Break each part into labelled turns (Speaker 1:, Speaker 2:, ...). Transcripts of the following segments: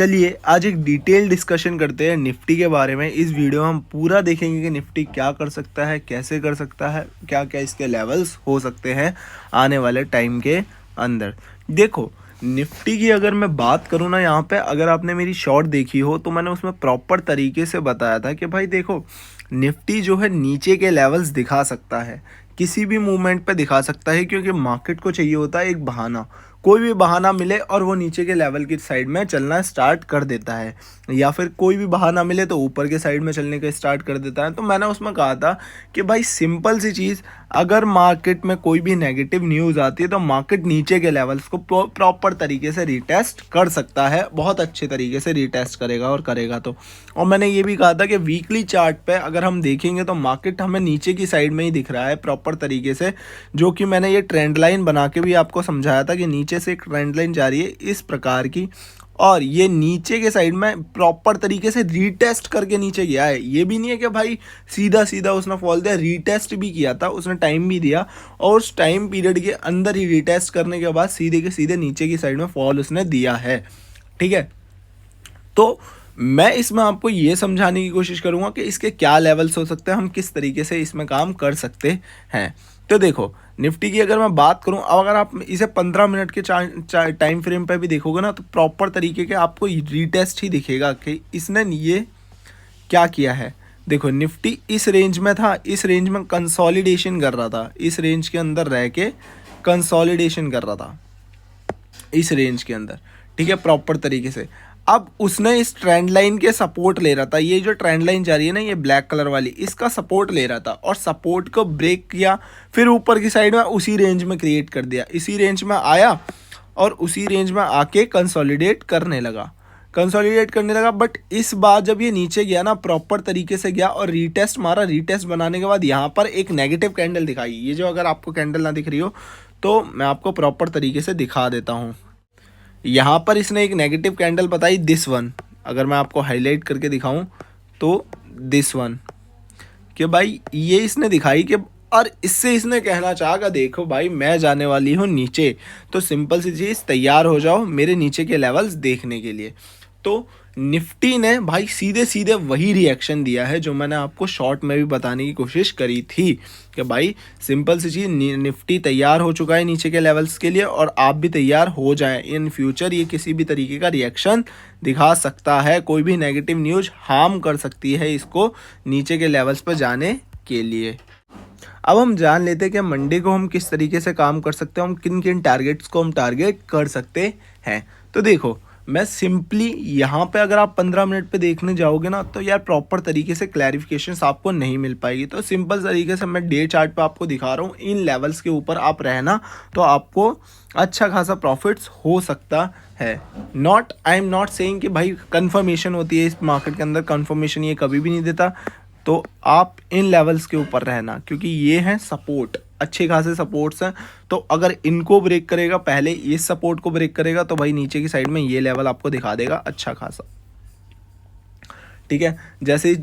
Speaker 1: चलिए आज एक डिटेल डिस्कशन करते हैं निफ्टी के बारे में। इस वीडियो में हम पूरा देखेंगे कि निफ्टी क्या कर सकता है, कैसे कर सकता है, क्या क्या इसके लेवल्स हो सकते हैं आने वाले टाइम के अंदर। देखो निफ्टी की अगर मैं बात करूँ ना, यहाँ पे अगर आपने मेरी शॉर्ट देखी हो तो मैंने उसमें प्रॉपर तरीके से बताया था कि भाई देखो निफ्टी जो है नीचे के लेवल्स दिखा सकता है, किसी भी मूवमेंट पे दिखा सकता है, क्योंकि मार्केट को चाहिए होता है एक बहाना, कोई भी बहाना मिले और वो नीचे के लेवल की साइड में चलना स्टार्ट कर देता है, या फिर कोई भी बहाना मिले तो ऊपर के साइड में चलने का स्टार्ट कर देता है। तो मैंने उसमें कहा था कि भाई सिंपल सी चीज़, अगर मार्केट में कोई भी नेगेटिव न्यूज़ आती है तो मार्केट नीचे के लेवल्स को प्रॉपर तरीके से रीटेस्ट कर सकता है, बहुत अच्छे तरीके से रीटेस्ट करेगा और करेगा। तो और मैंने ये भी कहा था कि वीकली चार्ट पे अगर हम देखेंगे तो मार्केट हमें नीचे की साइड में ही दिख रहा है प्रॉपर तरीके से, जो कि मैंने ये ट्रेंड लाइन बना के भी आपको समझाया था कि नीचे से एक ट्रेंड लाइन जा रही है इस प्रकार की, और ये नीचे के साइड में प्रॉपर तरीके से रीटेस्ट करके नीचे गया है। ये भी नहीं है कि भाई सीधा सीधा उसने फॉल दिया, रीटेस्ट भी किया था उसने, टाइम भी दिया, और उस टाइम पीरियड के अंदर ही रीटेस्ट करने के बाद सीधे के सीधे नीचे की साइड में फॉल उसने दिया है। ठीक है, तो मैं इसमें आपको ये समझाने की कोशिश करूंगा कि इसके क्या लेवल्स हो सकते हैं, हम किस तरीके से इसमें काम कर सकते हैं। तो देखो निफ्टी की अगर मैं बात करूं, अब अगर आप इसे 15 मिनट के टाइम फ्रेम पे भी देखोगे ना तो प्रॉपर तरीके के आपको रीटेस्ट ही दिखेगा कि इसने ये क्या किया है। देखो निफ्टी इस रेंज में था, इस रेंज में कंसोलिडेशन कर रहा था, इस रेंज के अंदर रह के कंसोलिडेशन कर रहा था इस रेंज के अंदर, ठीक है, प्रॉपर तरीके से। अब उसने इस ट्रेंड लाइन के सपोर्ट ले रहा था, ये जो ट्रेंड लाइन जा रही है ना ये ब्लैक कलर वाली, इसका सपोर्ट ले रहा था और सपोर्ट को ब्रेक किया, फिर ऊपर की साइड में उसी रेंज में क्रिएट कर दिया, इसी रेंज में आया और उसी रेंज में आके कंसोलिडेट करने लगा, बट इस बार जब ये नीचे गया ना प्रॉपर तरीके से गया और रीटेस्ट मारा, रीटेस्ट बनाने के बाद यहाँ पर एक नेगेटिव कैंडल दिखाई। ये जो अगर आपको कैंडल ना दिख रही हो तो मैं आपको प्रॉपर तरीके से दिखा देता हूँ। यहाँ पर इसने एक नेगेटिव कैंडल बताई, दिस वन, अगर मैं आपको हाईलाइट करके दिखाऊं तो दिस वन, कि भाई ये इसने दिखाई कि, और इससे इसने कहना चाहा देखो भाई मैं जाने वाली हूँ नीचे, तो सिंपल सी चीज़, तैयार हो जाओ मेरे नीचे के लेवल्स देखने के लिए। तो निफ्टी ने भाई सीधे सीधे वही रिएक्शन दिया है जो मैंने आपको शॉर्ट में भी बताने की कोशिश करी थी कि भाई सिंपल सी चीज़, निफ्टी तैयार हो चुका है नीचे के लेवल्स के लिए, और आप भी तैयार हो जाएं। इन फ्यूचर ये किसी भी तरीके का रिएक्शन दिखा सकता है, कोई भी नेगेटिव न्यूज़ हार्म कर सकती है इसको नीचे के लेवल्स पर जाने के लिए। अब हम जान लेते हैं कि मंडे को हम किस तरीके से काम कर सकते हैं, हम किन किन टारगेट्स को हम टारगेट कर सकते हैं। तो देखो मैं सिंपली यहाँ पे अगर आप 15 मिनट पे देखने जाओगे ना तो यार प्रॉपर तरीके से क्लैरिफिकेशंस आपको नहीं मिल पाएगी। तो सिंपल तरीके से मैं डे चार्ट पे आपको दिखा रहा हूँ, इन लेवल्स के ऊपर आप रहना तो आपको अच्छा खासा प्रॉफिट्स हो सकता है। आई एम नॉट सेइंग कि भाई कंफर्मेशन होती है इस मार्केट के अंदर, कंफर्मेशन ये कभी भी नहीं देता। तो आप इन लेवल्स के ऊपर रहना, क्योंकि ये हैं सपोर्ट, अच्छे खासे सपोर्ट्स हैं। तो अगर इनको ब्रेक करेगा, पहले इस सपोर्ट को ब्रेक करेगा तो भाई नीचे की साइड में ये लेवल आपको दिखा देगा अच्छा खासा, ठीक है। जैसे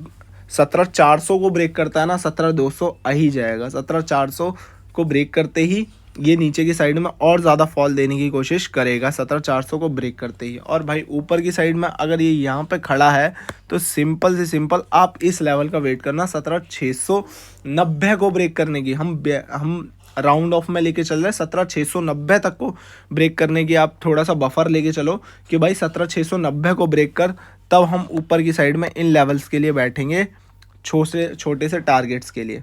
Speaker 1: 17,400 को ब्रेक करता है ना, 17,200 आ ही जाएगा, 17,400 को ब्रेक करते ही ये नीचे की साइड में और ज़्यादा फॉल देने की कोशिश करेगा 17,400 को ब्रेक करते ही। और भाई ऊपर की साइड में अगर ये यहाँ पे खड़ा है तो सिंपल से सिंपल आप इस लेवल का वेट करना 17,690 को ब्रेक करने की। हम राउंड ऑफ में लेके चल रहे हैं 17,690 तक को ब्रेक करने की। आप थोड़ा सा बफर लेके चलो कि भाई 17,690 को ब्रेक कर, तब हम ऊपर की साइड में इन लेवल्स के लिए बैठेंगे, छोटे से टारगेट्स के लिए,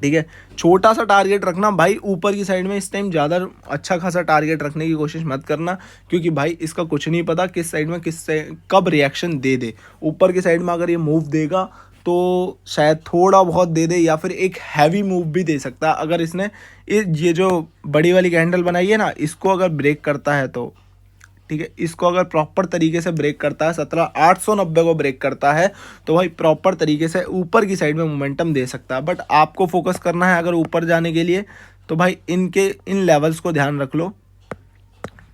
Speaker 1: ठीक है। छोटा सा टारगेट रखना भाई ऊपर की साइड में, इस टाइम ज़्यादा अच्छा खासा टारगेट रखने की कोशिश मत करना, क्योंकि भाई इसका कुछ नहीं पता किस साइड में कब रिएक्शन दे दे। ऊपर की साइड में अगर ये मूव देगा तो शायद थोड़ा बहुत दे दे, या फिर एक हैवी मूव भी दे सकता है। अगर इसने ये जो बड़ी वाली कैंडल बनाई है ना, इसको अगर ब्रेक करता है तो ठीक है, इसको अगर प्रॉपर तरीके से ब्रेक करता है, 17,890 को ब्रेक करता है तो भाई प्रॉपर तरीके से ऊपर की साइड में मोमेंटम दे सकता है। बट आपको फोकस करना है अगर ऊपर जाने के लिए तो भाई इन लेवल्स को ध्यान रख लो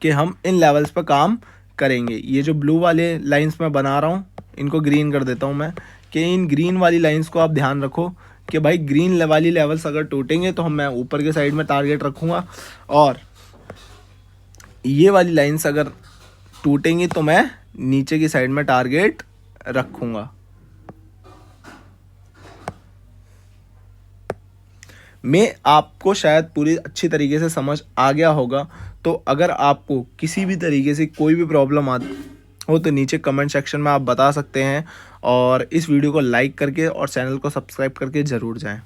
Speaker 1: कि हम इन लेवल्स पर काम करेंगे। ये जो ब्लू वाले लाइंस मैं बना रहा हूँ, इनको ग्रीन कर देता हूँ मैं, कि इन ग्रीन वाली लाइंस को आप ध्यान रखो कि भाई ग्रीन वाली लेवल्स अगर टूटेंगे तो मैं ऊपर के साइड में टारगेट रखूँगा, और ये वाली लाइंस अगर टूटेंगी तो मैं नीचे की साइड में टारगेट रखूँगा। मैं आपको शायद पूरी अच्छी तरीके से समझ आ गया होगा। तो अगर आपको किसी भी तरीके से कोई भी प्रॉब्लम हो तो नीचे कमेंट सेक्शन में आप बता सकते हैं, और इस वीडियो को लाइक करके और चैनल को सब्सक्राइब करके ज़रूर जाएं।